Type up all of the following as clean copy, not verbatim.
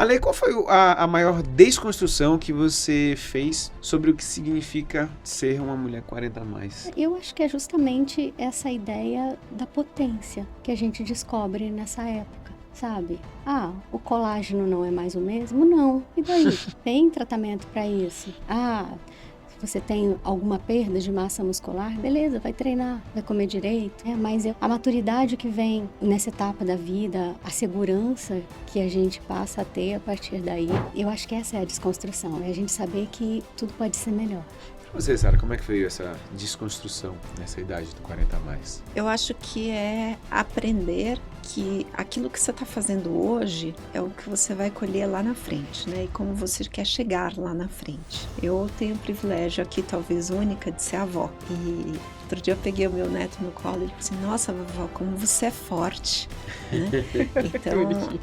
Ale, qual foi a maior desconstrução que você fez sobre o que significa ser uma mulher 40 a mais? Eu acho que é justamente essa ideia da potência que a gente descobre nessa época, sabe? Ah, o colágeno não é mais o mesmo? Não. E daí? Tem tratamento para isso? Ah, se você tem alguma perda de massa muscular, beleza, vai treinar, vai comer direito. Mas a maturidade que vem nessa etapa da vida, a segurança que a gente passa a ter a partir daí, eu acho que essa é a desconstrução, é a gente saber que tudo pode ser melhor. Pra você, Sara, como é que veio essa desconstrução nessa idade do 40 a mais? Eu acho que é aprender que aquilo que você está fazendo hoje é o que você vai colher lá na frente, né? E como você quer chegar lá na frente. Eu tenho o privilégio aqui, talvez única, de ser avó. E outro dia eu peguei o meu neto no colo e ele disse: nossa, vovó, como você é forte. Né? Então,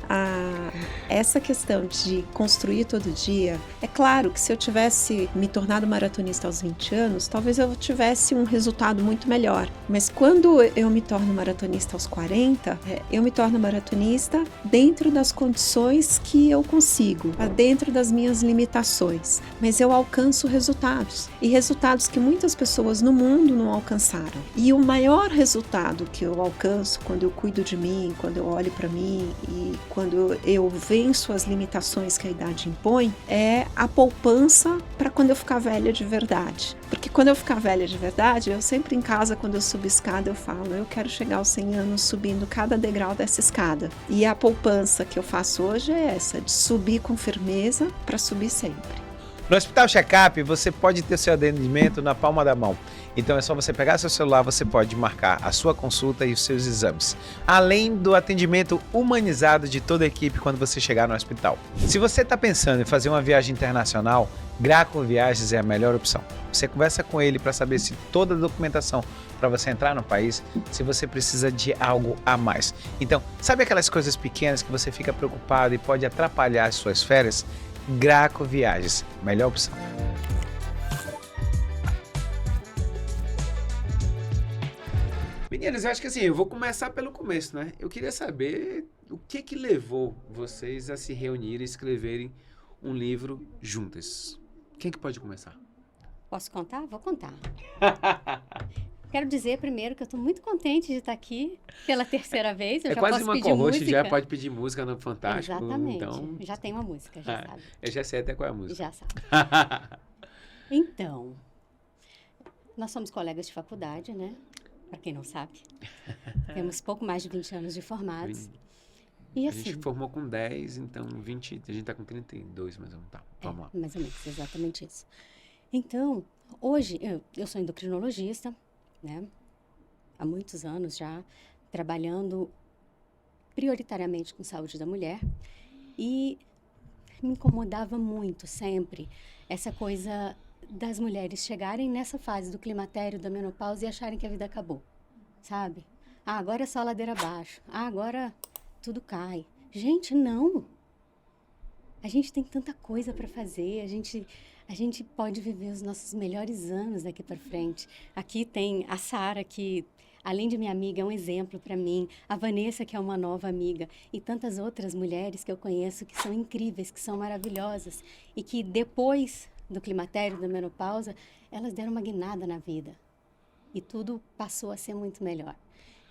essa questão de construir todo dia, é claro que se eu tivesse me tornado maratonista aos 20 anos, talvez eu tivesse um resultado muito melhor. Mas quando eu me torno maratonista aos 40, eu me torno maratonista dentro das condições que eu consigo, dentro das minhas limitações. Mas eu alcanço resultados, e resultados que muitas pessoas no mundo não alcançaram. E o maior resultado que eu alcanço quando eu cuido de mim, quando eu olho para mim e quando eu venço as limitações que a idade impõe, é a poupança para quando eu ficar velha de verdade. Porque quando eu ficar velha de verdade, eu sempre em casa, quando eu subo escada, eu falo: eu quero chegar aos 100 anos subindo cada degrau dessa escada. E a poupança que eu faço hoje é essa, de subir com firmeza para subir sempre. No Hospital Checkup, você pode ter seu atendimento na palma da mão. Então é só você pegar seu celular, você pode marcar a sua consulta e os seus exames. Além do atendimento humanizado de toda a equipe quando você chegar no hospital. Se você está pensando em fazer uma viagem internacional, Graco Viagens é a melhor opção. Você conversa com ele para saber se toda a documentação para você entrar no país, se você precisa de algo a mais. Então, sabe aquelas coisas pequenas que você fica preocupado e pode atrapalhar as suas férias? Graco Viagens, melhor opção. Meninas, eu acho que assim, eu vou começar pelo começo, né? Eu queria saber o que levou vocês a se reunirem e escreverem um livro juntas. Quem que pode começar? Posso contar? Vou contar. Quero dizer primeiro que eu estou muito contente de estar aqui pela terceira vez. Eu já quase posso uma pedir co-host, música. já pode pedir música no Fantástico. Exatamente. Então... Já tem uma música, já sabe. Eu já sei até qual é a música. Já sabe. Então, nós somos colegas de faculdade, né? Para quem não sabe. Temos pouco mais de 20 anos de formados. E a assim, gente formou com 10, então 20, a gente está com 32, mais ou menos. Tá, vamos lá. Mais ou menos, exatamente isso. Então, hoje, eu sou endocrinologista, né? Há muitos anos já, trabalhando prioritariamente com saúde da mulher. E me incomodava muito, sempre, essa coisa das mulheres chegarem nessa fase do climatério, da menopausa e acharem que a vida acabou, sabe? Ah, agora é só ladeira abaixo. Ah, agora tudo cai. Gente, não! A gente tem tanta coisa para fazer, a gente pode viver os nossos melhores anos daqui para frente. Aqui tem a Sara, que, além de minha amiga, é um exemplo para mim. A Vanessa, que é uma nova amiga. E tantas outras mulheres que eu conheço que são incríveis, que são maravilhosas. E que depois do climatério, da menopausa, elas deram uma guinada na vida. E tudo passou a ser muito melhor.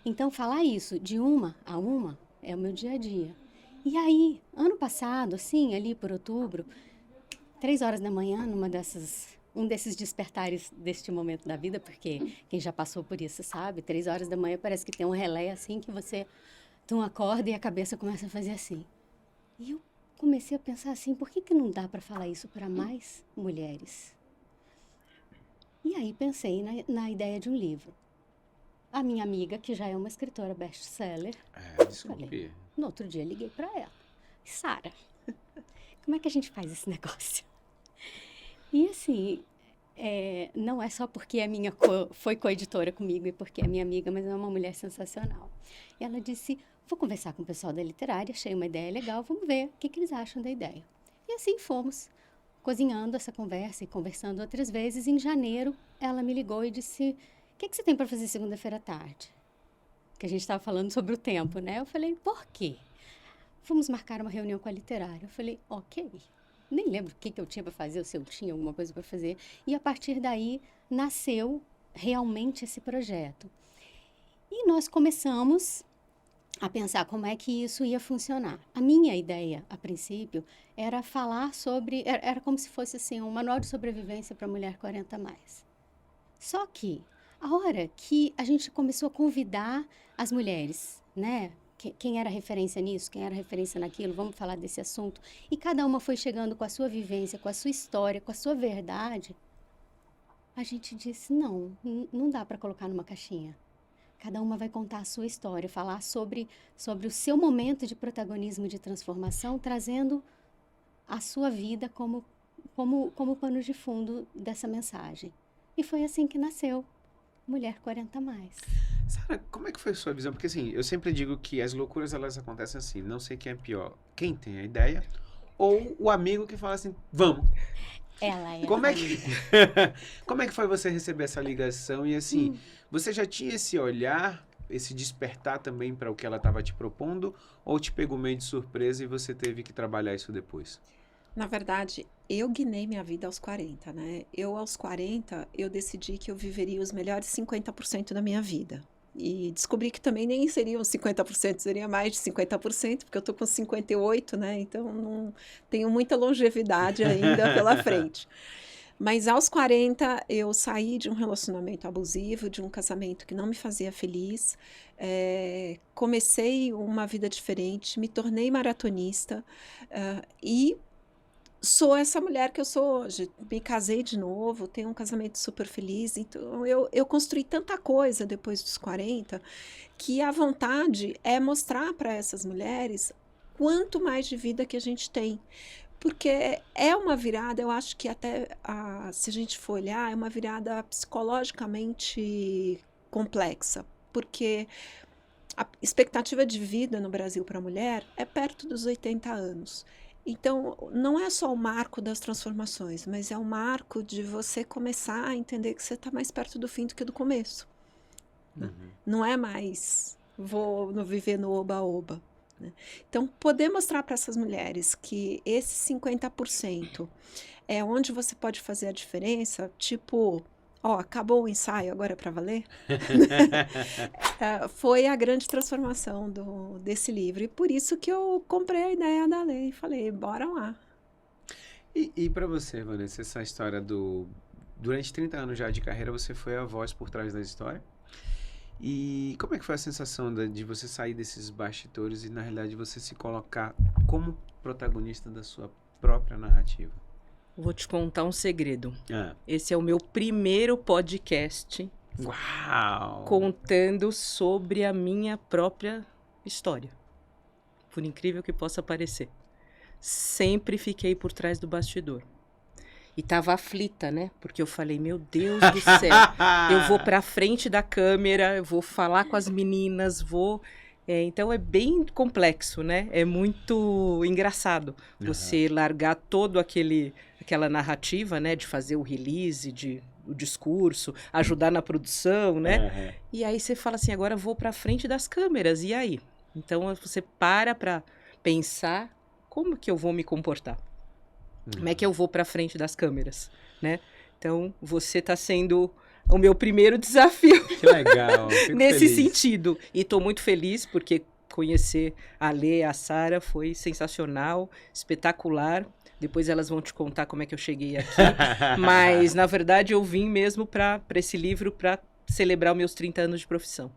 Então, falar isso de uma a uma é o meu dia a dia. E aí, ano passado, assim, ali por outubro, 3 horas da manhã, um desses despertares deste momento da vida, porque quem já passou por isso sabe, 3 horas da manhã parece que tem um relé assim, que você acorda e a cabeça começa a fazer assim. E eu comecei a pensar assim, por que não dá para falar isso para mais mulheres? E aí pensei na ideia de um livro. A minha amiga, que já é uma escritora best-seller, Desculpe. falei, no outro dia liguei para ela. Sara, como é que a gente faz esse negócio? E assim, não é só porque foi coeditora comigo e porque é minha amiga, mas é uma mulher sensacional. E ela disse, vou conversar com o pessoal da literária, achei uma ideia legal, vamos ver o que eles acham da ideia. E assim fomos, cozinhando essa conversa e conversando outras vezes. Em janeiro, ela me ligou e disse, o que você tem para fazer segunda-feira à tarde? Que a gente estava falando sobre o tempo, né? Eu falei, por quê? vamos marcar uma reunião com a literária. Eu falei, ok. Nem lembro o que eu tinha para fazer, ou se eu tinha alguma coisa para fazer. E a partir daí nasceu realmente esse projeto. E nós começamos a pensar como é que isso ia funcionar. A minha ideia, a princípio, era falar sobre... Era como se fosse assim, um manual de sobrevivência para mulher 40+. Só que, a hora que a gente começou a convidar as mulheres, né? Quem era referência nisso, quem era referência naquilo, vamos falar desse assunto. E cada uma foi chegando com a sua vivência, com a sua história, com a sua verdade. A gente disse, não dá para colocar numa caixinha. Cada uma vai contar a sua história, falar sobre o seu momento de protagonismo, de transformação, trazendo a sua vida como pano de fundo dessa mensagem. E foi assim que nasceu Mulher 40+. Sara, como é que foi a sua visão? Porque assim, eu sempre digo que as loucuras elas acontecem assim, não sei quem é pior, quem tem a ideia ou o amigo que fala assim, vamos. Ela é. Como é que foi você receber essa ligação e assim, você já tinha esse olhar, esse despertar também para o que ela estava te propondo ou te pegou meio de surpresa e você teve que trabalhar isso depois? Na verdade, eu guinei minha vida aos 40, né? Aos 40, eu decidi que eu viveria os melhores 50% da minha vida. E descobri que também nem seriam 50%, seria mais de 50%, porque eu tô com 58, né? Então, não tenho muita longevidade ainda pela frente. Mas aos 40, eu saí de um relacionamento abusivo, de um casamento que não me fazia feliz. Comecei uma vida diferente, me tornei maratonista e sou essa mulher que eu sou hoje. Me casei de novo, tenho um casamento super feliz. Então, eu construí tanta coisa depois dos 40 que a vontade é mostrar para essas mulheres quanto mais de vida que a gente tem. Porque é uma virada, eu acho que até, se a gente for olhar, é uma virada psicologicamente complexa. Porque a expectativa de vida no Brasil para a mulher é perto dos 80 anos. Então, não é só o marco das transformações, mas é o marco de você começar a entender que você está mais perto do fim do que do começo. Uhum. Não é mais, vou viver no oba-oba. Né? Então, poder mostrar para essas mulheres que esse 50% é onde você pode fazer a diferença, tipo... acabou o ensaio, agora é para valer? Foi a grande transformação desse livro. E por isso que eu comprei a ideia da lei e falei, bora lá. E para você, Vanessa, essa história durante 30 anos já de carreira, você foi a voz por trás da história. E como é que foi a sensação de você sair desses bastidores e, na realidade, você se colocar como protagonista da sua própria narrativa? Vou te contar um segredo. Esse é o meu primeiro podcast. Uau! Contando sobre a minha própria história. Por incrível que possa parecer. Sempre fiquei por trás do bastidor. E tava aflita, né? Porque eu falei, meu Deus do céu, eu vou pra frente da câmera, eu vou falar com as meninas, então é bem complexo, né? É muito engraçado você largar todo aquela narrativa, né? De fazer o release, o discurso, ajudar na produção, né? E aí você fala assim, agora eu vou pra frente das câmeras, e aí? Então você para pensar como que eu vou me comportar. Como é que eu vou pra frente das câmeras, né? Então você tá sendo... o meu primeiro desafio. Que legal. Nesse feliz. sentido. E estou muito feliz porque conhecer a Lê e a Sara foi sensacional, espetacular. Depois elas vão te contar como é que eu cheguei aqui. Mas, na verdade, eu vim mesmo para esse livro para celebrar os meus 30 anos de profissão.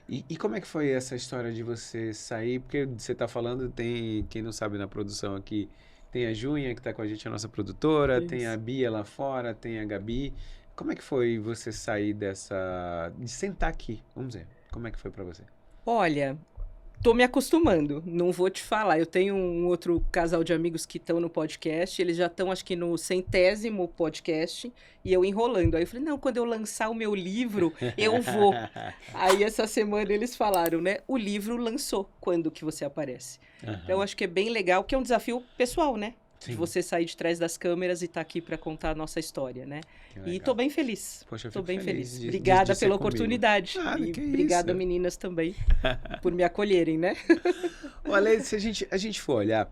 E como é que foi essa história de você sair? Porque você está falando, tem, quem não sabe na produção aqui, tem a Junha, que está com a gente, a nossa produtora, isso. Tem a Bia lá fora, tem a Gabi. Como é que foi você sair de sentar aqui, vamos dizer, como é que foi para você? Olha, tô me acostumando, não vou te falar, eu tenho um outro casal de amigos que estão no podcast, eles já estão acho que no 100º podcast, e eu enrolando, aí eu falei, não, quando eu lançar o meu livro, eu vou. Aí essa semana eles falaram, né, o livro lançou, quando que você aparece? Então acho que é bem legal, que é um desafio pessoal, né? Sim. de você sair de trás das câmeras e estar aqui para contar a nossa história, né? Que E legal. tô bem feliz. Poxa, eu Tô fico bem feliz feliz. de Obrigada ser pela comigo. oportunidade. Nada, E que obrigada, isso. meninas, também, por me acolherem, né? Olha, se a gente for olhar,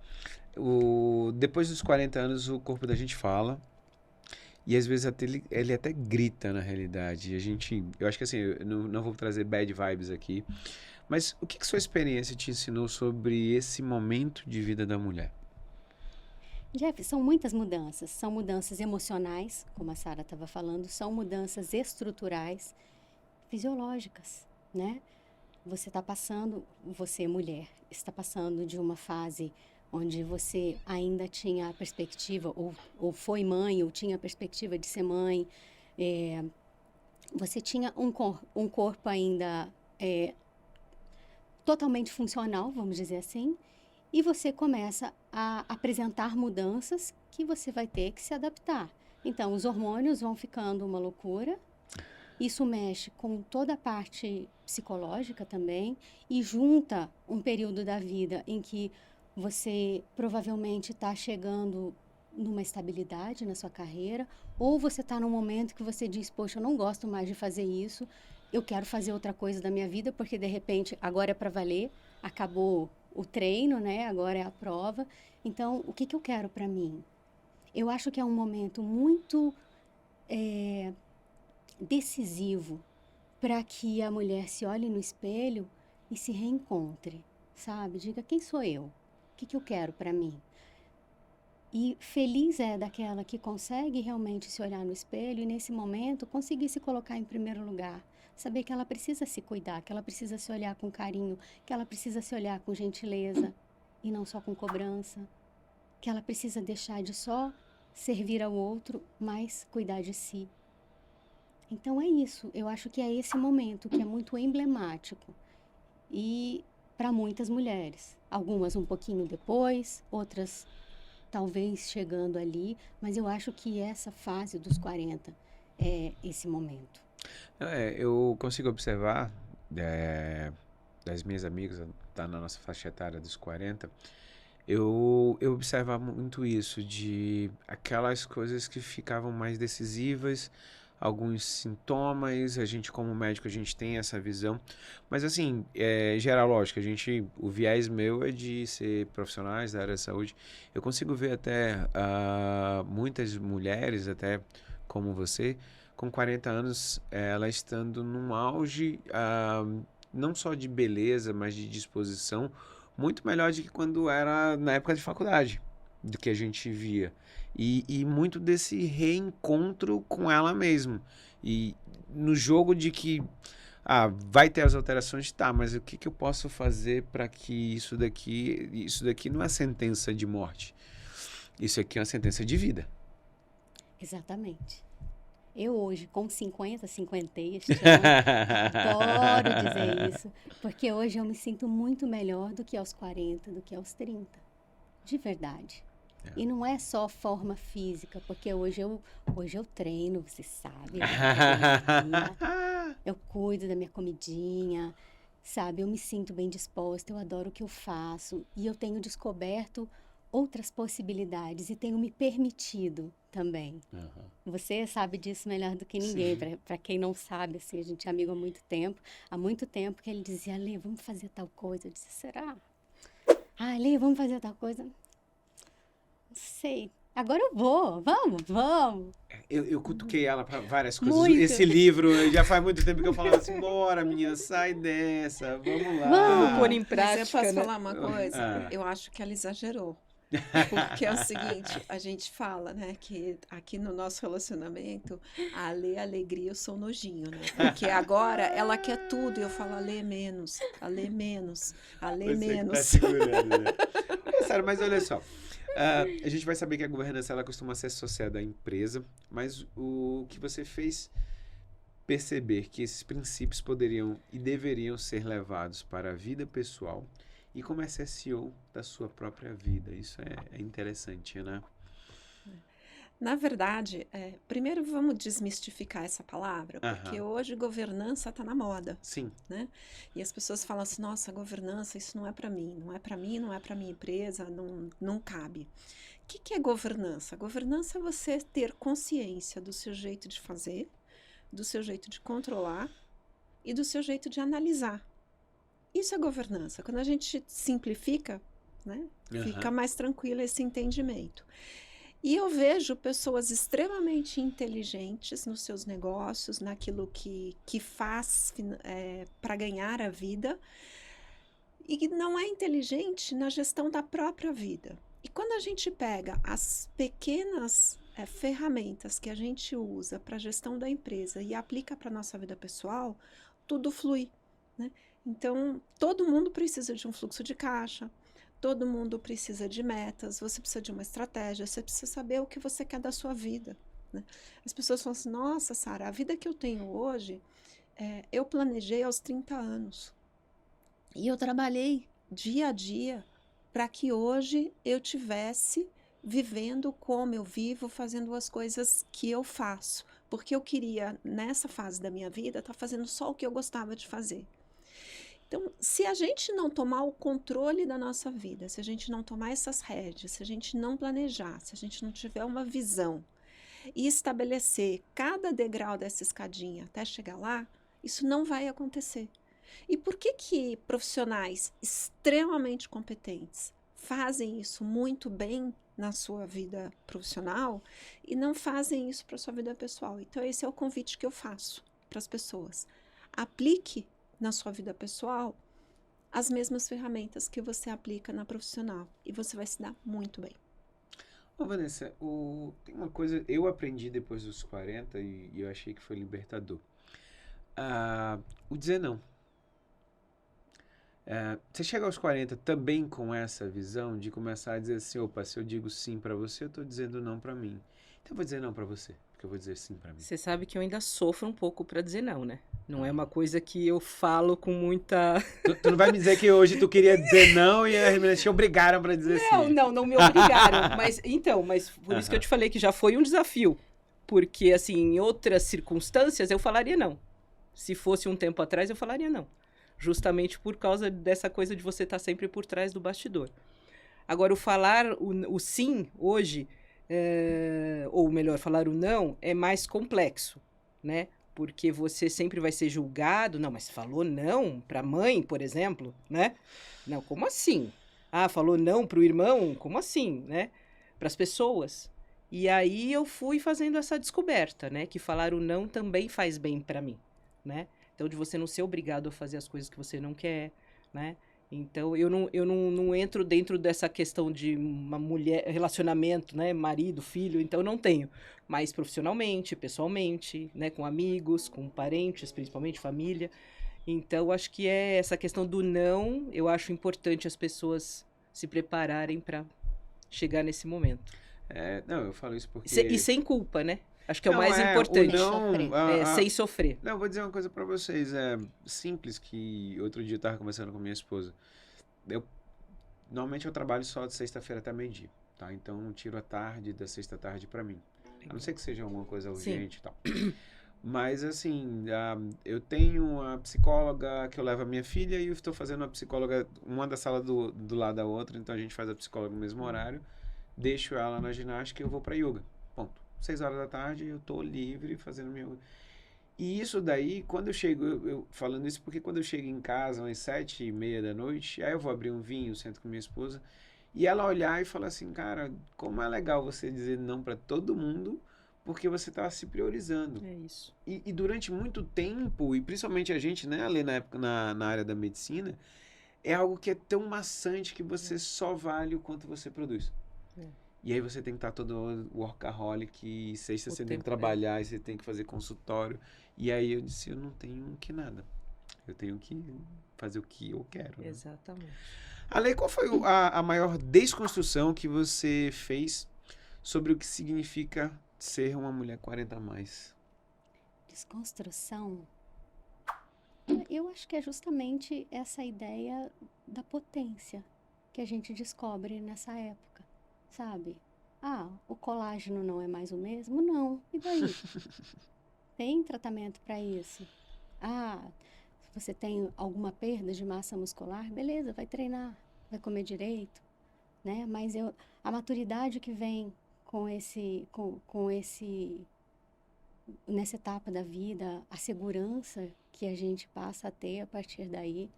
depois dos 40 anos o corpo da gente fala. E às vezes até ele até grita na realidade. Eu acho que assim, eu não vou trazer bad vibes aqui. Mas o que sua experiência te ensinou sobre esse momento de vida da mulher? Jeff, são muitas mudanças. São mudanças emocionais, como a Sara estava falando, são mudanças estruturais, fisiológicas, né? Você mulher, está passando de uma fase onde você ainda tinha a perspectiva, ou foi mãe, ou tinha a perspectiva de ser mãe. Você tinha um corpo ainda totalmente funcional, vamos dizer assim, e você começa a apresentar mudanças que você vai ter que se adaptar. Então, os hormônios vão ficando uma loucura, isso mexe com toda a parte psicológica também e junta um período da vida em que você provavelmente está chegando numa estabilidade na sua carreira, ou você está num momento que você diz, poxa, eu não gosto mais de fazer isso, eu quero fazer outra coisa da minha vida, porque de repente agora é para valer, acabou o treino, né? Agora é a prova. Então, o que eu quero para mim? Eu acho que é um momento muito decisivo para que a mulher se olhe no espelho e se reencontre, sabe? Diga, quem sou eu? O que eu quero para mim? E feliz é daquela que consegue realmente se olhar no espelho e, nesse momento, conseguir se colocar em primeiro lugar. Saber que ela precisa se cuidar, que ela precisa se olhar com carinho, que ela precisa se olhar com gentileza e não só com cobrança. Que ela precisa deixar de só servir ao outro, mas cuidar de si. Então é isso. Eu acho que é esse momento que é muito emblemático. E para muitas mulheres. Algumas um pouquinho depois, outras talvez chegando ali, mas eu acho que essa fase dos 40 é esse momento. Eu consigo observar das minhas amigas, tá na nossa faixa etária dos 40, eu observava muito isso, de aquelas coisas que ficavam mais decisivas, alguns sintomas, a gente como médico a gente tem essa visão, mas assim, geral, lógico, o viés meu é de ser profissionais da área da saúde, eu consigo ver até muitas mulheres, até como você, com 40 anos, ela estando num auge, não só de beleza, mas de disposição, muito melhor do que quando era na época de faculdade, do que a gente via. E muito desse reencontro com ela mesma. E no jogo de que vai ter as alterações, tá, mas o que eu posso fazer para que isso daqui não é sentença de morte. Isso aqui é uma sentença de vida. Exatamente. Eu hoje, com 50 este ano, adoro dizer isso, porque hoje eu me sinto muito melhor do que aos 40, do que aos 30. De verdade. E não é só forma física, porque hoje eu treino, você sabe, eu cuido da minha comidinha, sabe? Eu me sinto bem disposta, eu adoro o que eu faço e eu tenho descoberto outras possibilidades e tenho me permitido também. Você sabe disso melhor do que ninguém. Para quem não sabe, assim, a gente é amigo há muito tempo que ele dizia, Lê, vamos fazer tal coisa. Eu disse, será? Lê, vamos fazer tal coisa? Não sei. Agora eu vou, vamos. Eu cutuquei ela para várias coisas. Muito. Esse livro, já faz muito tempo que eu falava assim, bora, menina, sai dessa, vamos lá. Vamos pôr em Mas prática, eu posso né? falar uma coisa? Eu acho que ela exagerou. Porque é o seguinte, a gente fala, né, que aqui no nosso relacionamento, a Lê é alegria, eu sou nojinho, né? Porque agora ela quer tudo e eu falo, a Lê menos, a Lê menos, a Lê Você que menos. tá segurando, né? Sério, mas olha só. A gente vai saber que a governança ela costuma ser associada à empresa, mas o que você fez perceber que esses princípios poderiam e deveriam ser levados para a vida pessoal e como SEO da sua própria vida. Isso é interessante, né? Na verdade, primeiro vamos desmistificar essa palavra, porque Aham. hoje governança está na moda, Sim. né? E as pessoas falam assim, nossa, governança, isso não é para mim, não é para mim, não é para minha empresa, não cabe. O que é governança? Governança é você ter consciência do seu jeito de fazer, do seu jeito de controlar e do seu jeito de analisar. Isso é governança. Quando a gente simplifica, né, fica Aham. mais tranquilo esse entendimento. E eu vejo pessoas extremamente inteligentes nos seus negócios, naquilo que faz para ganhar a vida, e que não é inteligente na gestão da própria vida. E quando a gente pega as pequenas ferramentas que a gente usa para a gestão da empresa e aplica para a nossa vida pessoal, tudo flui, né? Então, todo mundo precisa de um fluxo de caixa, todo mundo precisa de metas, você precisa de uma estratégia, você precisa saber o que você quer da sua vida, né? As pessoas falam assim, nossa, Sara, a vida que eu tenho hoje, eu planejei aos 30 anos. E eu trabalhei dia a dia para que hoje eu tivesse vivendo como eu vivo, fazendo as coisas que eu faço. Porque eu queria, nessa fase da minha vida, estar fazendo só o que eu gostava de fazer. Então, se a gente não tomar o controle da nossa vida, se a gente não tomar essas rédeas, se a gente não planejar, se a gente não tiver uma visão e estabelecer cada degrau dessa escadinha até chegar lá, isso não vai acontecer. E por que profissionais extremamente competentes fazem isso muito bem na sua vida profissional e não fazem isso para a sua vida pessoal? Então, esse é o convite que eu faço para as pessoas. Aplique na sua vida pessoal as mesmas ferramentas que você aplica na profissional e você vai se dar muito bem. Ô, Vanessa, tem uma coisa, eu aprendi depois dos 40 e eu achei que foi libertador. O dizer não. Você chega aos 40 também com essa visão de começar a dizer assim, opa, se eu digo sim pra você, eu tô dizendo não pra mim. Então eu vou dizer não pra você, porque eu vou dizer sim pra mim. Você sabe que eu ainda sofro um pouco pra dizer não, né? Não é Ah. uma coisa que eu falo com muita. Tu não vai me dizer que hoje tu queria dizer não e as meninas te obrigaram pra dizer sim. Não me obrigaram. Mas por isso que eu te falei que já foi um desafio. Porque, assim, em outras circunstâncias eu falaria não. Se fosse um tempo atrás, eu falaria não. Justamente por causa dessa coisa de você estar sempre por trás do bastidor. Agora, o sim hoje, ou melhor, falar o não, é mais complexo, né? Porque você sempre vai ser julgado. Não, mas falou não para a mãe, por exemplo, né? Não, como assim? Ah, falou não para o irmão? Como assim, né? Para as pessoas. E aí eu fui fazendo essa descoberta, né? Que falar o não também faz bem para mim, né? Então, de você não ser obrigado a fazer as coisas que você não quer, né? Então, eu não entro dentro dessa questão de uma mulher, relacionamento, né? Marido, filho, então eu não tenho. Mas profissionalmente, pessoalmente, né? Com amigos, com parentes, principalmente família. Então, acho que essa questão do não, eu acho importante as pessoas se prepararem para chegar nesse momento. Não, eu falo isso E porque... sem culpa, né? Acho que é o Não, mais o importante. não... Sem sofrer. Não, eu vou dizer uma coisa pra vocês, é simples, que outro dia eu tava conversando com minha esposa. Normalmente eu trabalho só de sexta-feira até meio-dia, tá? Então eu tiro a tarde, da sexta à tarde pra mim. A não ser que seja alguma coisa urgente e tal. Mas assim, eu tenho a psicóloga que eu levo a minha filha e eu estou fazendo a psicóloga, uma da sala do lado da outra, então a gente faz a psicóloga no mesmo horário, deixo ela na ginástica e eu vou pra yoga. Ponto. 6 horas da tarde eu tô livre fazendo minha... E isso daí, quando eu chego, eu falando isso porque quando eu chego em casa, umas 7:30 da noite, aí eu vou abrir um vinho, sento com minha esposa, e ela olhar e falar assim, cara, como é legal você dizer não pra todo mundo, porque você tá se priorizando. É isso. E durante muito tempo, e principalmente a gente, né, ali na época, na área da medicina, é algo que é tão maçante que você só vale o quanto você produz. E aí você tem que estar todo workaholic, e sexta você tem que trabalhar, e você tem que fazer consultório. E aí eu disse, eu não tenho que nada. Eu tenho que fazer o que eu quero. Né? Exatamente. Ale, qual foi a maior desconstrução que você fez sobre o que significa ser uma mulher 40 a mais? Desconstrução? Eu acho que é justamente essa ideia da potência que a gente descobre nessa época, sabe? Ah, o colágeno não é mais o mesmo? Não. E daí? Tem tratamento para isso. Ah, se você tem alguma perda de massa muscular, beleza, vai treinar, vai comer direito, né? Mas a maturidade que vem nessa etapa da vida, a segurança que a gente passa a ter a partir daí,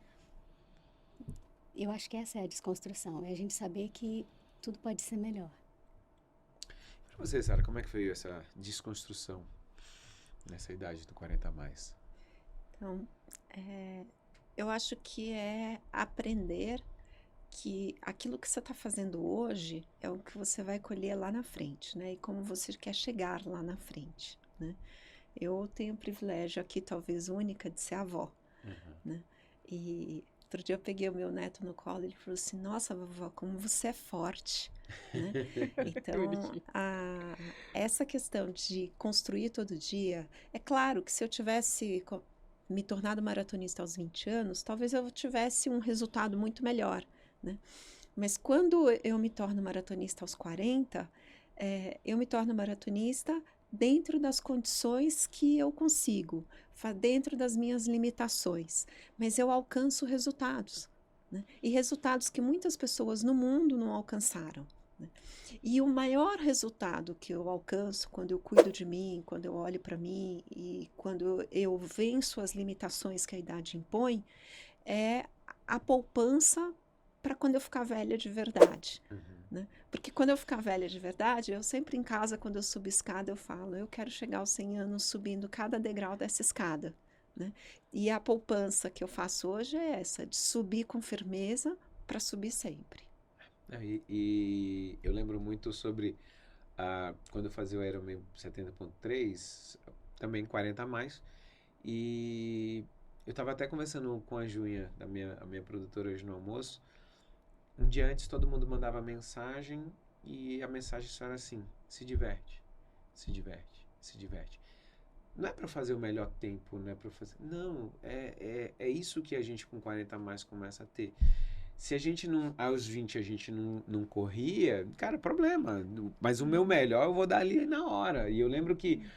eu acho que essa é a desconstrução, é a gente saber que tudo pode ser melhor. Pra você, Sara, como é que foi essa desconstrução nessa idade do 40 a mais? Então, eu acho que é aprender que aquilo que você está fazendo hoje é o que você vai colher lá na frente, né? E como você quer chegar lá na frente, né? Eu tenho o privilégio aqui, talvez única, de ser avó, né? E outro dia eu peguei o meu neto no colo e ele falou assim, nossa, vovó, como você é forte, né? Então, essa questão de construir todo dia, é claro que se eu tivesse me tornado maratonista aos 20 anos, talvez eu tivesse um resultado muito melhor, né? Mas quando eu me torno maratonista aos 40, eu me torno maratonista dentro das condições que eu consigo, dentro das minhas limitações, mas eu alcanço resultados, né? E resultados que muitas pessoas no mundo não alcançaram, né? E o maior resultado que eu alcanço quando eu cuido de mim, quando eu olho para mim e quando eu venço as limitações que a idade impõe, é a poupança para quando eu ficar velha de verdade, né? Porque quando eu ficar velha de verdade, eu sempre em casa, quando eu subo escada, eu falo, eu quero chegar aos 100 anos subindo cada degrau dessa escada, né? E a poupança que eu faço hoje é essa, de subir com firmeza para subir sempre. E eu lembro muito sobre quando eu fazia o Ironman 70.3, também 40 a mais, e eu estava até conversando com a Junha, a minha produtora hoje no almoço. Um dia antes todo mundo mandava mensagem e a mensagem só era assim: se diverte, se diverte, se diverte. Não é para fazer o melhor tempo, não é para fazer. Não, é isso que a gente com 40 a mais começa a ter. Se a gente não, aos 20 a gente não corria, cara, problema. Mas o meu melhor eu vou dar ali na hora. E eu lembro que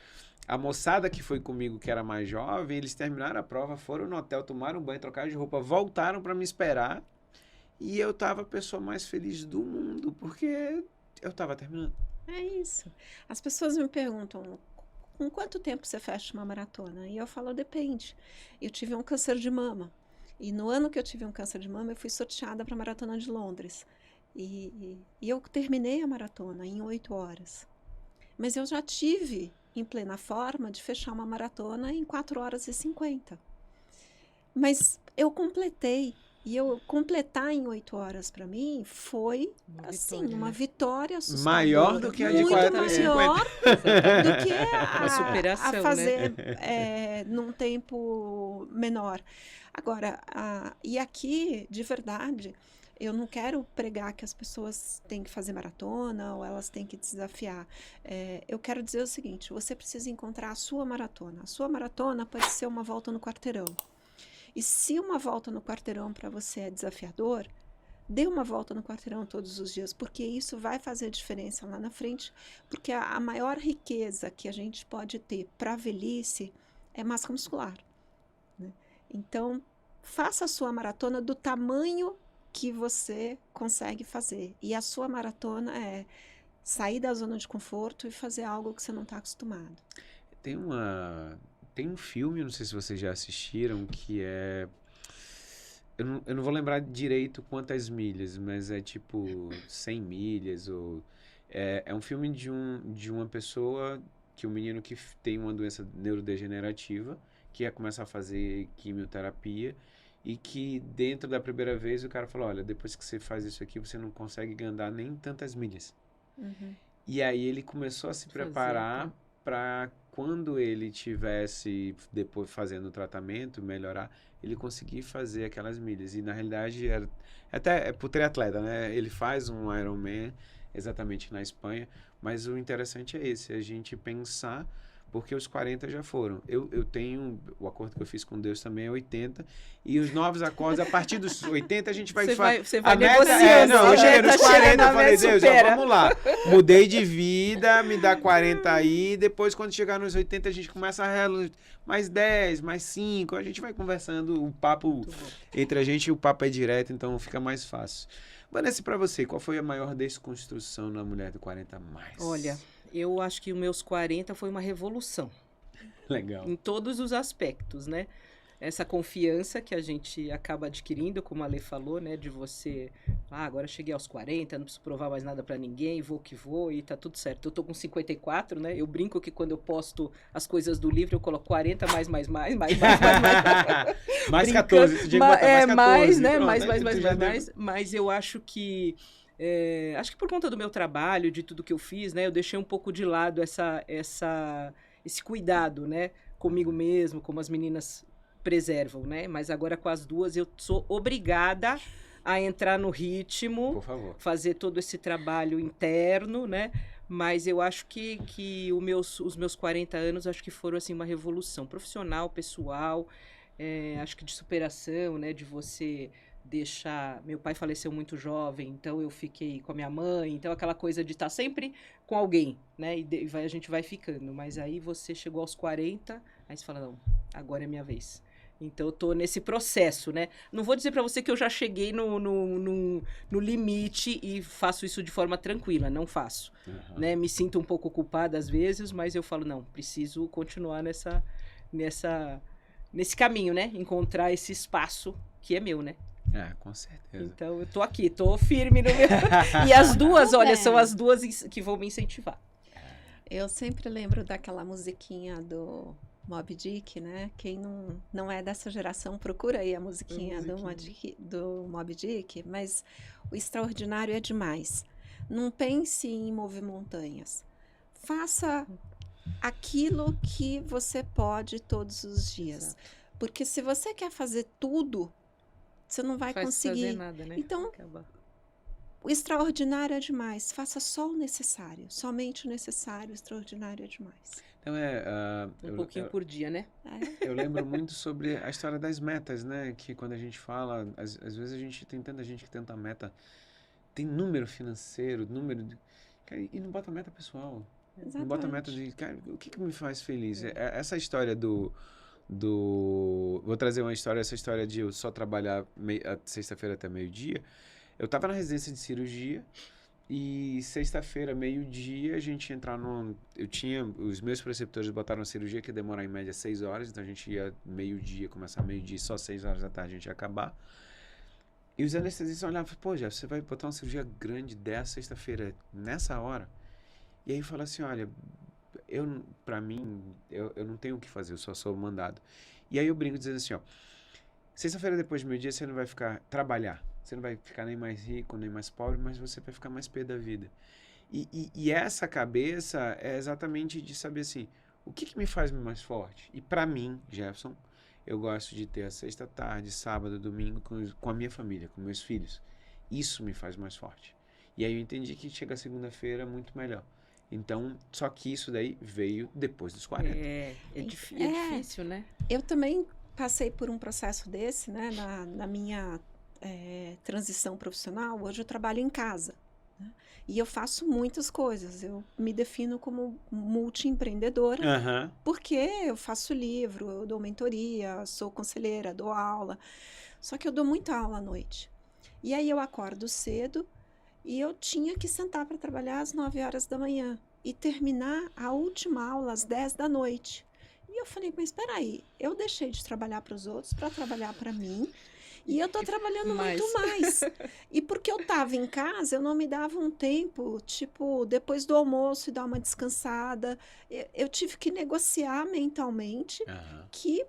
a moçada que foi comigo, que era mais jovem, eles terminaram a prova, foram no hotel, tomaram um banho, trocaram de roupa, voltaram para me esperar. E eu tava a pessoa mais feliz do mundo, porque eu tava terminando. É isso. As pessoas me perguntam, com quanto tempo você fecha uma maratona? E eu falo, depende. Eu tive um câncer de mama. E no ano que eu tive um câncer de mama, eu fui sorteada para a Maratona de Londres. E eu terminei a maratona em 8 horas. Mas eu já tive em plena forma de fechar uma maratona em 4 horas e 50. Mas eu completei. E eu completar em 8 horas para mim foi, uma vitória assustadora. Maior do que a de 40 e 50. Maior do que Uma superação, a fazer num tempo menor. Agora, e aqui, de verdade, eu não quero pregar que as pessoas têm que fazer maratona ou elas têm que desafiar. Eu quero dizer o seguinte, você precisa encontrar a sua maratona. A sua maratona pode ser uma volta no quarteirão. E se uma volta no quarteirão para você é desafiador, dê uma volta no quarteirão todos os dias, porque isso vai fazer diferença lá na frente, porque a maior riqueza que a gente pode ter para a velhice é massa muscular, né? Então, faça a sua maratona do tamanho que você consegue fazer. E a sua maratona é sair da zona de conforto e fazer algo que você não está acostumado. Tem um filme, não sei se vocês já assistiram, que é... Eu não vou lembrar direito quantas milhas, mas é tipo 100 milhas. É um filme de uma pessoa, que um menino que tem uma doença neurodegenerativa, que ia começar a fazer quimioterapia, e que dentro da primeira vez o cara falou, olha, depois que você faz isso aqui, você não consegue andar nem tantas milhas. E aí ele começou a se preparar para quando ele tivesse depois fazendo o tratamento, melhorar, ele conseguir fazer aquelas milhas. E na realidade até pro triatleta, né? Ele faz um Ironman exatamente na Espanha, mas o interessante é esse, a gente pensar, porque os 40 já foram. Eu tenho, o acordo que eu fiz com Deus também é 80, e os novos acordos, a partir dos 80 a gente vai... Você vai a meta negociando. não, eu cheguei nos 40, eu falei, meta Deus, ó, supera. vamos lá. Mudei de vida, me dá 40 aí, depois quando chegar nos 80 a gente começa a mais 10, mais 5, a gente vai conversando, o papo entre a gente, o papo é direto, então fica mais fácil. Vanessa, pra você, qual foi a maior desconstrução na mulher do 40 mais? Olha, eu acho que os meus 40 foi uma revolução. Legal. Em todos os aspectos, né? Essa confiança que a gente acaba adquirindo, como a Lê falou, né? De você, agora cheguei aos 40, não preciso provar mais nada pra ninguém, vou que vou e tá tudo certo. Eu tô com 54, né? Eu brinco que quando eu posto as coisas do livro, eu coloco 40 mais. Mais Brincando. 14, tu tinha que botar mais 14. né? Pronto, mais, aí tu já deu- mas eu acho que... acho que por conta do meu trabalho, de tudo que eu fiz, né? Eu deixei um pouco de lado esse cuidado, né? Comigo mesmo, como as meninas preservam, né? Mas agora com as duas eu sou obrigada a entrar no ritmo, Por favor. fazer todo esse trabalho interno, né? Mas eu acho que os meus 40 anos acho que foram assim uma revolução profissional, pessoal, acho que de superação, né? De você deixar... Meu pai faleceu muito jovem, então eu fiquei com a minha mãe, então aquela coisa de estar sempre com alguém, né? A gente vai ficando, mas aí você chegou aos 40, aí você fala, não, agora é minha vez. Então, eu tô nesse processo, né? Não vou dizer pra você que eu já cheguei no limite e faço isso de forma tranquila, não faço. Uhum. Né? Me sinto um pouco culpada às vezes, mas eu falo, não, preciso continuar nesse caminho, né? Encontrar esse espaço que é meu, né? Com certeza. Então, eu tô aqui, tô firme no meu... E as duas, Tá olha, bem. são as duas que vão me incentivar. Eu sempre lembro daquela musiquinha do Moby Dick, né? Quem não é dessa geração, procura aí a musiquinha do Moby Dick, mas o extraordinário é demais. Não pense em mover montanhas. Faça aquilo que você pode todos os dias. Exato. Porque se você quer fazer tudo, você não vai Faz conseguir. fazer nada, né? Então, Acabar. o extraordinário é demais. Faça só o necessário. Somente o necessário. O extraordinário é demais. Então Um pouquinho por dia, né? eu lembro muito sobre a história das metas, né? Que quando a gente fala, às vezes a gente tem tanta gente que tenta meta, tem número financeiro, cara, e não bota meta pessoal. Não bota meta de, cara, o que me faz feliz? Essa história vou trazer uma história, essa história de eu só trabalhar a sexta-feira até meio-dia. Eu tava na residência de cirurgia e sexta-feira, meio-dia, a gente ia entrar os meus preceptores botaram a cirurgia que ia demorar em média 6 horas, então a gente ia meio-dia, começar meio-dia, só 6 horas da tarde a gente ia acabar. E os anestesistas olhavam e falavam, pô, Jeff, você vai botar uma cirurgia grande dessa sexta-feira, nessa hora? E aí eu falo assim, olha, pra mim, eu não tenho o que fazer, eu só sou mandado. E aí eu brinco dizendo assim, ó, sexta-feira depois do meio-dia você não vai trabalhar, você não vai ficar nem mais rico, nem mais pobre, mas você vai ficar mais pé da vida. E essa cabeça é exatamente de saber assim, o que me faz mais forte? E pra mim, Jefferson, eu gosto de ter a sexta tarde, sábado, domingo com a minha família, com meus filhos. Isso me faz mais forte. E aí eu entendi que chega a segunda-feira muito melhor. Então, só que isso daí veio depois dos 40. É difícil, né? Eu também passei por um processo desse, né? Na minha transição profissional. Hoje eu trabalho em casa, né? E eu faço muitas coisas. Eu me defino como multiempreendedora, porque eu faço livro, eu dou mentoria, sou conselheira, dou aula. Só que eu dou muita aula à noite. E aí eu acordo cedo e eu tinha que sentar para trabalhar às 9 horas da manhã e terminar a última aula às 10 da noite. E eu falei, mas espera aí, eu deixei de trabalhar para os outros para trabalhar para mim. E eu tô trabalhando muito mais. E porque eu tava em casa, eu não me dava um tempo, tipo, depois do almoço e dar uma descansada. Eu tive que negociar mentalmente que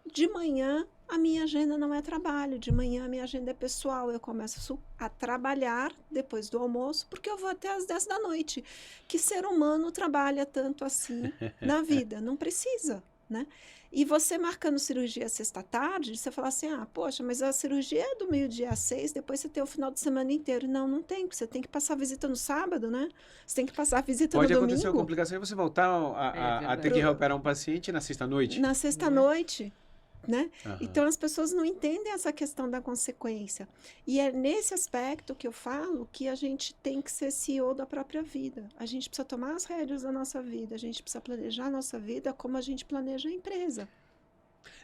de manhã a minha agenda não é trabalho, de manhã a minha agenda é pessoal. Eu começo a trabalhar depois do almoço, porque eu vou até às 10 da noite. Que ser humano trabalha tanto assim na vida? Não precisa. né? E você marcando cirurgia sexta-tarde, você fala assim, poxa, mas a cirurgia é do meio-dia às 6, depois você tem o final de semana inteiro. Não, não tem, porque você tem que passar visita no sábado, né? Você tem que passar visita Pode no acontecer uma domingo. complicação e você voltar a ter que reoperar um paciente na sexta-noite. Na sexta-noite, né? Aham. Então, as pessoas não entendem essa questão da consequência. E é nesse aspecto que eu falo que a gente tem que ser CEO da própria vida. A gente precisa tomar as rédeas da nossa vida, a gente precisa planejar a nossa vida como a gente planeja a empresa.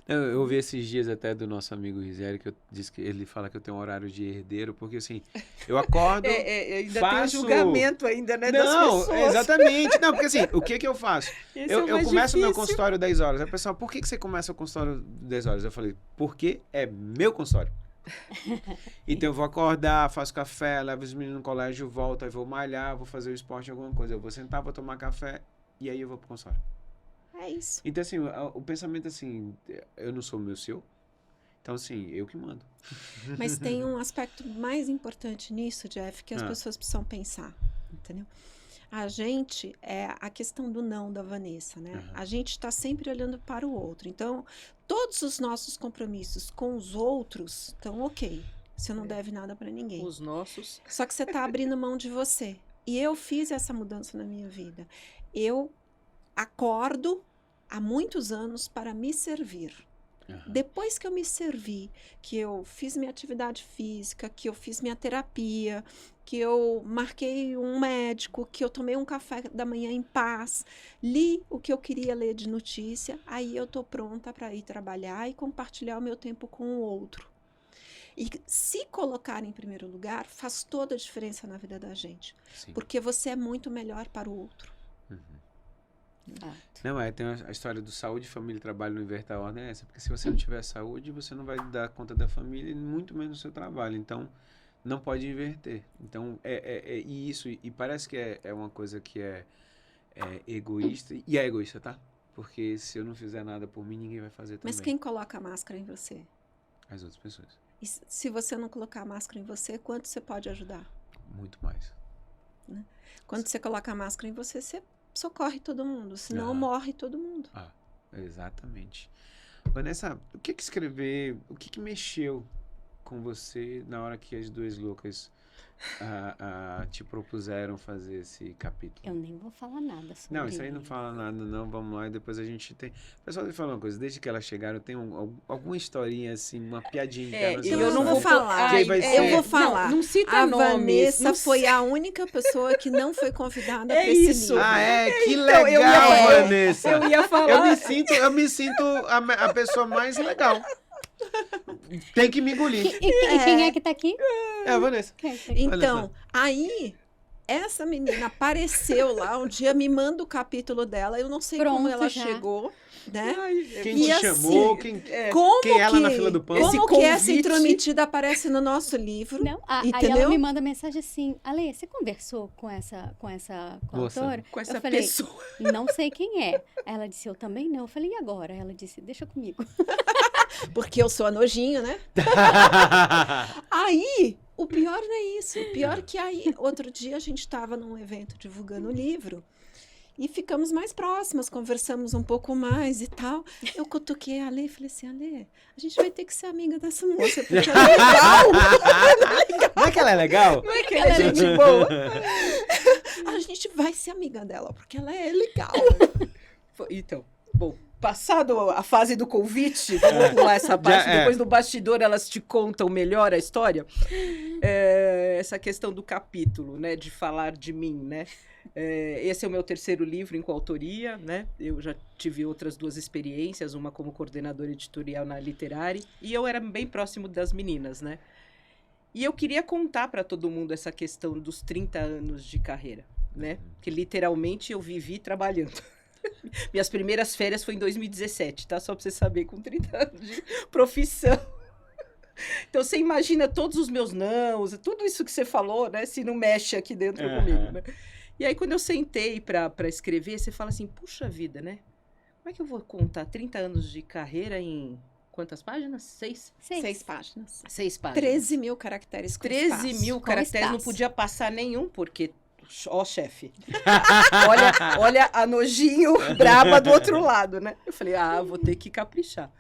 Eu ouvi esses dias até do nosso amigo Rizério, que disse que ele fala que eu tenho um horário de herdeiro, porque assim, eu acordo, Ainda tem o faço... julgamento ainda, né, das Não, pessoas. exatamente. Não, porque assim, o que eu faço? Esse é o Eu mais começo o meu difícil. consultório 10 horas. Aí o pessoal, por que você começa o consultório 10 horas? Eu falei, porque é meu consultório. Então eu vou acordar, faço café, levo os meninos no colégio, volto, aí vou malhar, vou fazer o esporte, alguma coisa. Eu vou sentar, vou tomar café e aí eu vou pro consultório. É isso. Então assim, o pensamento assim, eu não sou o meu CEO, então assim, eu que mando. Mas tem um aspecto mais importante nisso, Jeff, que as Ah. pessoas precisam pensar, entendeu? A gente, é a questão do não da Vanessa, né? Aham. A gente está sempre olhando para o outro. Então, todos os nossos compromissos com os outros estão ok. Você não deve nada para ninguém. Os nossos. Só que você está abrindo mão de você. E eu fiz essa mudança na minha vida. Eu acordo há muitos anos para me servir. Aham. Depois que eu me servi, que eu fiz minha atividade física, que eu fiz minha terapia, que eu marquei um médico, que eu tomei um café da manhã em paz, li o que eu queria ler de notícia, aí eu tô pronta para ir trabalhar e compartilhar o meu tempo com o outro. E se colocar em primeiro lugar faz toda a diferença na vida da gente, Sim. porque você é muito melhor para o outro. Uhum. Fato. Não, tem a história do saúde, família e trabalho no Inverter a Ordem é essa, porque se você não tiver saúde, você não vai dar conta da família e muito menos do seu trabalho, então não pode inverter. Então, e isso, e parece que é uma coisa que é egoísta, e é egoísta, tá? Porque se eu não fizer nada por mim, ninguém vai fazer também. Mas quem coloca a máscara em você? As outras pessoas, E se você não colocar a máscara em você, quanto você pode ajudar? muito mais. Quando você coloca a máscara em você, você socorre todo mundo, senão Aham. morre todo mundo. Exatamente. Vanessa, o que escrever, o que mexeu com você na hora que as duas loucas te propuseram fazer esse capítulo? Eu nem vou falar nada sobre Não, isso aí não fala nada, não. Vamos lá e depois a gente tem. Pessoal, me fala uma coisa. Desde que elas chegaram, tem alguma historinha assim, uma piadinha interna. Então assim, eu não vou falar. Que aí vai ser- Eu vou falar. Não cita A nomes. Vanessa não foi a única pessoa que não foi convidada É para esse isso. livro. Que Então, eu ia legal, falar- Vanessa. Eu ia falar. Eu me sinto a pessoa mais legal. Tem que me engolir. E quem é que tá aqui? É a Vanessa. Quem é que tá aqui? Olha Então, aí, essa menina apareceu lá, um dia me manda o capítulo dela, eu não sei como Pronto, ela já. chegou, né? Quem E te assim, chamou? Como Quem é ela que, na fila do pão? Como Esse que essa convite- intrometida aparece no nosso livro? Não, aí Entendeu? ela me manda mensagem assim, Ale, você conversou com a Moça. autora? Com essa Eu falei, pessoa. não sei quem é. Ela disse, eu também não. Eu falei, e agora? Ela disse, deixa comigo. Porque eu sou a nojinho, né? Aí, o pior não é isso. O pior é que aí, outro dia a gente estava num evento divulgando o livro e ficamos mais próximas, conversamos um pouco mais e tal. Eu cutuquei a Ale e falei assim, Ale, a gente vai ter que ser amiga dessa moça, porque ela é legal. Não é que ela é legal? Não é que ela é gente boa. A gente vai ser amiga dela, porque ela é legal. Então, bom, passado a fase do convite, vamos pular essa parte, é. depois do bastidor elas te contam melhor a história. Essa questão do capítulo, né, de falar de mim, né? Esse é o meu terceiro livro em coautoria, né? Eu já tive outras duas experiências, uma como coordenadora editorial na Literary, e eu era bem próximo das meninas, né? E eu queria contar para todo mundo essa questão dos 30 anos de carreira, né? Que literalmente eu vivi trabalhando. Minhas primeiras férias foi em 2017, tá? Só pra você saber, com 30 anos de profissão. Então, você imagina todos os meus nãos, tudo isso que você falou, né? Se não mexe aqui dentro comigo, né? E aí, quando eu sentei pra escrever, você fala assim, puxa vida, né? Como é que eu vou contar 30 anos de carreira em quantas páginas? 6? 6 páginas. 6 páginas. 13 mil caracteres com 13 espaço. mil Com caracteres, não espaço. podia passar nenhum, porque ó, chefe. olha a nojinho braba do outro lado, né? Eu falei, vou ter que caprichar.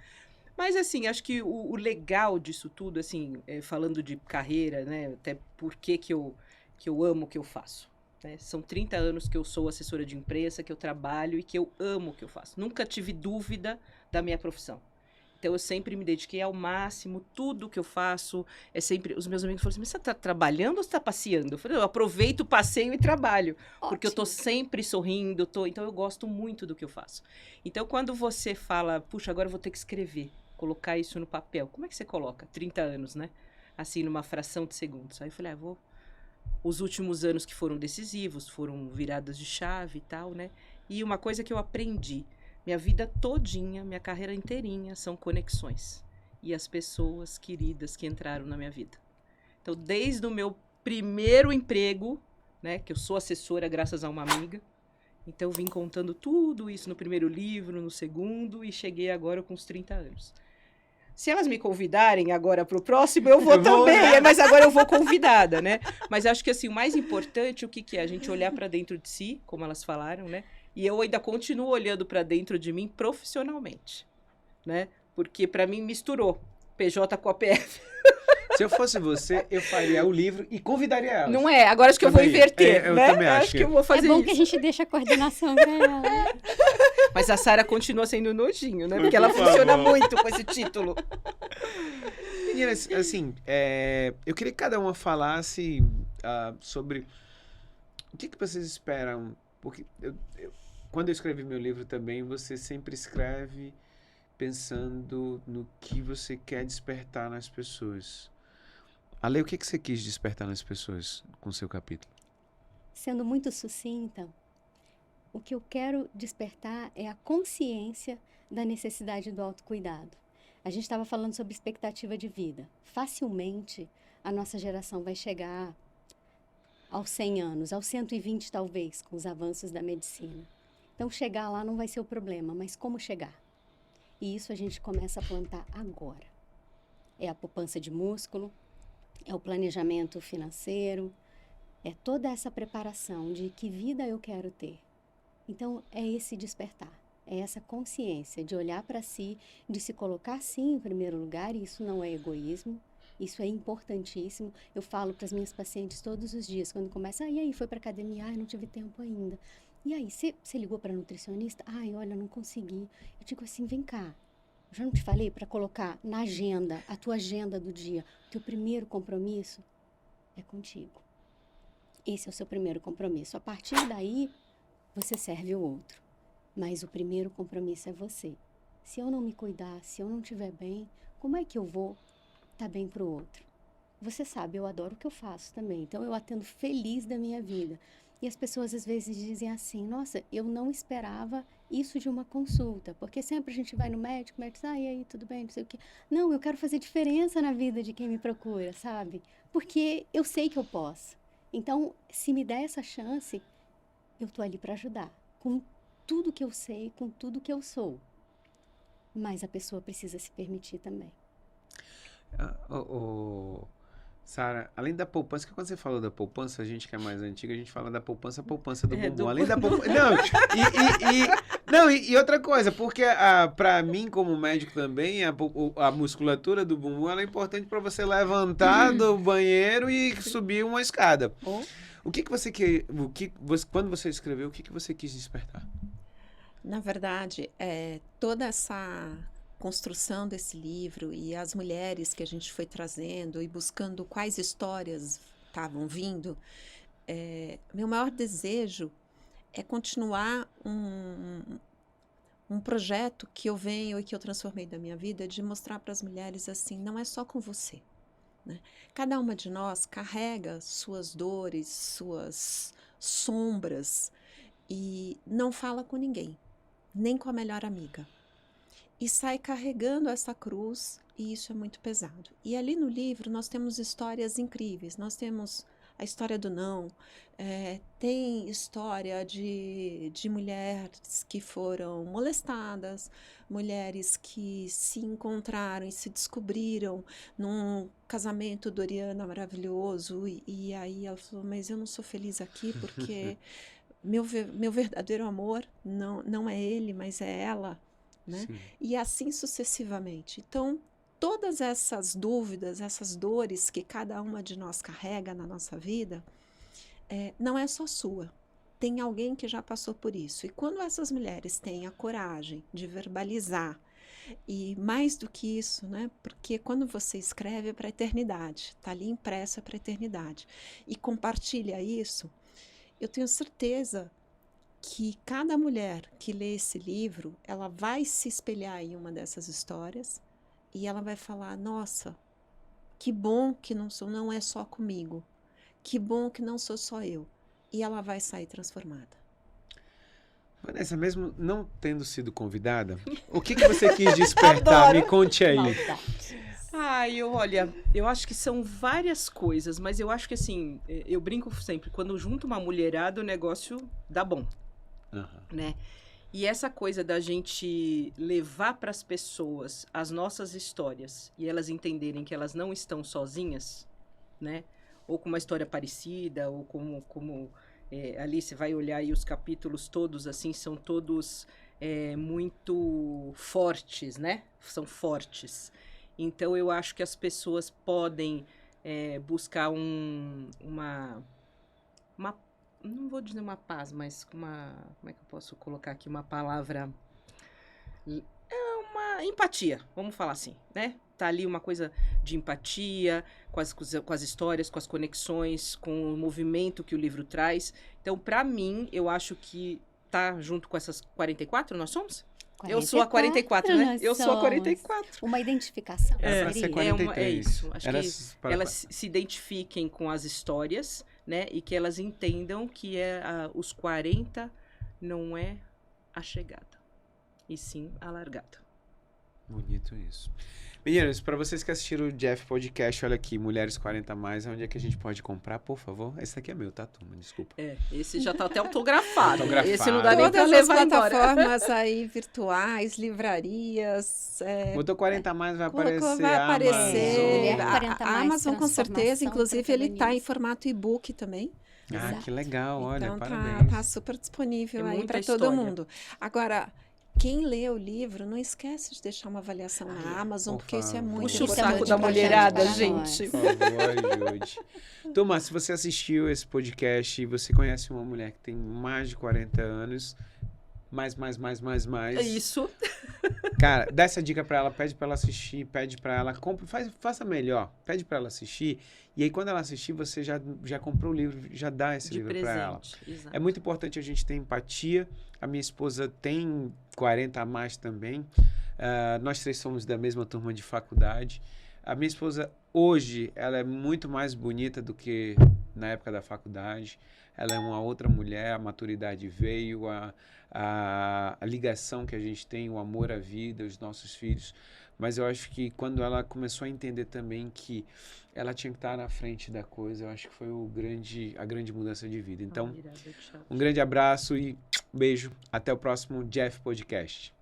Mas, assim, acho que o legal disso tudo, assim, falando de carreira, né? Até por que eu amo o que eu faço. Né? São 30 anos que eu sou assessora de imprensa, que eu trabalho e que eu amo o que eu faço. Nunca tive dúvida da minha profissão. Então, eu sempre me dediquei ao máximo, tudo que eu faço é sempre... Os meus amigos falam assim, mas você está trabalhando ou você está passeando? Eu falei, eu aproveito o passeio e trabalho, porque eu estou sempre sorrindo, então eu gosto muito do que eu faço. Então, quando você fala, puxa, agora eu vou ter que escrever, colocar isso no papel, como é que você coloca? 30 anos, né? Assim, numa fração de segundos. Aí eu falei, os últimos anos que foram decisivos, foram viradas de chave e tal, né? E uma coisa que eu aprendi, minha vida todinha, minha carreira inteirinha são conexões. E as pessoas queridas que entraram na minha vida. Então, desde o meu primeiro emprego, né, que eu sou assessora graças a uma amiga, então eu vim contando tudo isso no primeiro livro, no segundo, e cheguei agora com os 30 anos. Se elas me convidarem agora para o próximo, eu vou também, mas agora eu vou convidada, né? Mas acho que assim, o mais importante, o que é? A gente olhar para dentro de si, como elas falaram, né? E eu ainda continuo olhando para dentro de mim profissionalmente, né? Porque para mim misturou PJ com a PF. Se eu fosse você, eu faria o livro e convidaria elas. Não é? Agora acho que Também, eu vou inverter, eu né? também acho que eu vou fazer É bom isso. que a gente deixa a coordenação para ela. Mas a Sara continua sendo nojinho, né? Porque Por ela funciona favor. muito com esse título. Meninas, assim, eu queria que cada uma falasse sobre o que vocês esperam. Porque quando eu escrevi meu livro também, você sempre escreve pensando no que você quer despertar nas pessoas. Ale, o que você quis despertar nas pessoas com o seu capítulo? Sendo muito sucinta, o que eu quero despertar é a consciência da necessidade do autocuidado. A gente estava falando sobre expectativa de vida. Facilmente, a nossa geração vai chegar aos 100 anos, aos 120 talvez, com os avanços da medicina. Então, chegar lá não vai ser o problema, mas como chegar? E isso a gente começa a plantar agora. É a poupança de músculo, é o planejamento financeiro, é toda essa preparação de que vida eu quero ter. Então, é esse despertar, é essa consciência de olhar para si, de se colocar sim em primeiro lugar, e isso não é egoísmo, isso é importantíssimo. Eu falo para as minhas pacientes todos os dias, quando começa, e aí, foi para academia? Não tive tempo ainda. E aí, você ligou para nutricionista? Olha, não consegui. Eu digo assim, vem cá, eu já não te falei para colocar na agenda, a tua agenda do dia, o teu primeiro compromisso é contigo. Esse é o seu primeiro compromisso. A partir daí, você serve o outro. Mas o primeiro compromisso é você. Se eu não me cuidar, se eu não estiver bem, como é que eu vou estar bem para o outro? Você sabe, eu adoro o que eu faço também. Então, eu atendo feliz da minha vida. E as pessoas às vezes dizem assim, nossa, eu não esperava isso de uma consulta, porque sempre a gente vai no médico, o médico diz, e aí, tudo bem, não sei o quê. Não, eu quero fazer diferença na vida de quem me procura, sabe? Porque eu sei que eu posso. Então, se me der essa chance, eu tô ali para ajudar, com tudo que eu sei, com tudo que eu sou. Mas a pessoa precisa se permitir também. Sara, além da poupança, que quando você falou da poupança, a gente que é mais antiga, a gente fala da poupança do bumbum. do Além da poupança. Não, e outra coisa, porque pra mim, como médico também, a musculatura do bumbum ela é importante para você levantar do banheiro e subir uma escada. Quando você escreveu, o que você quis despertar? Na verdade, toda essa construção desse livro e as mulheres que a gente foi trazendo e buscando quais histórias estavam vindo, meu maior desejo é continuar um projeto que eu venho e que eu transformei da minha vida, de mostrar para as mulheres assim, não é só com você, né? Cada uma de nós carrega suas dores, suas sombras e não fala com ninguém, nem com a melhor amiga. E sai carregando essa cruz, e isso é muito pesado. E ali no livro nós temos histórias incríveis. Nós temos a história do não. Tem história de mulheres que foram molestadas, mulheres que se encontraram e se descobriram num casamento doriana maravilhoso, e aí ela falou, mas eu não sou feliz aqui porque meu verdadeiro amor não é ele, mas é ela, né? Sim. E assim sucessivamente. Então, todas essas dúvidas, essas dores que cada uma de nós carrega na nossa vida, não é só sua. Tem alguém que já passou por isso. E quando essas mulheres têm a coragem de verbalizar, e mais do que isso, né? Porque quando você escreve é para a eternidade, está ali impresso é para a eternidade, e compartilha isso, eu tenho certeza que cada mulher que lê esse livro, ela vai se espelhar em uma dessas histórias e ela vai falar, nossa, que bom que não é só comigo, que bom que não sou só eu. E ela vai sair transformada. Vanessa, mesmo não tendo sido convidada, o que você quis despertar? Me conte aí. Maldade. Olha, eu acho que são várias coisas, mas eu acho que assim, eu brinco sempre, quando junto uma mulherada, o negócio dá bom, Aham. né? E essa coisa da gente levar para as pessoas as nossas histórias e elas entenderem que elas não estão sozinhas, né? Ou com uma história parecida, ou como ali você vai olhar aí os capítulos todos, assim, são todos muito fortes, né? São fortes. Então, eu acho que as pessoas podem buscar uma... Não vou dizer uma paz, mas uma... Como é que eu posso colocar aqui uma palavra? Uma empatia, vamos falar assim, né? Tá ali uma coisa de empatia com as histórias, com as conexões, com o movimento que o livro traz. Então, para mim, eu acho que tá junto com essas 44, nós somos? Eu sou a 44, né? Eu sou a 44. Uma identificação. Era pra ser seria. 43. isso. Acho Era que elas se identifiquem com as histórias, né? E que elas entendam que os 40 não é a chegada, e sim a largada. Bonito isso. Meninas, para vocês que assistiram o Jeff Podcast, olha aqui, Mulheres 40 Mais, onde é que a gente pode comprar, por favor? Esse aqui é meu, tá, turma? Desculpa. Esse já tá até autografado. Autografado. Esse não dá nem pra Todas as levar embora. plataformas aí virtuais, livrarias. Botou 40 mais, vai Colocou, aparecer. vai aparecer. Mulher A 40 mais, Amazon, com certeza, transformação, inclusive, ele está em protagonismo. formato e-book também. Ah, Exato. que legal, olha, Então parabéns. tá super disponível É aí muita para todo história. mundo. Agora, quem lê o livro, não esquece de deixar uma avaliação na Amazon, por porque isso é favor. muito Puxa o importante saco da pra mulherada, para gente. Por favor, ajude. Turma, se você assistiu esse podcast e você conhece uma mulher que tem mais de 40 anos, mais. É isso. Cara, dá essa dica pra ela, pede pra ela assistir, pede pra ela, faça melhor, pede pra ela assistir, e aí quando ela assistir, você já comprou o livro, já dá esse De livro pra ela. presente. Exato. É muito importante a gente ter empatia. A minha esposa tem 40 a mais também. Nós três somos da mesma turma de faculdade. A minha esposa, hoje, ela é muito mais bonita do que na época da faculdade. Ela é uma outra mulher, a maturidade veio, a ligação que a gente tem, o amor à vida, os nossos filhos. Mas eu acho que quando ela começou a entender também que ela tinha que estar na frente da coisa, eu acho que foi a grande mudança de vida. Então, Irada, tchau. um grande abraço e beijo. Até o próximo Jeff Podcast.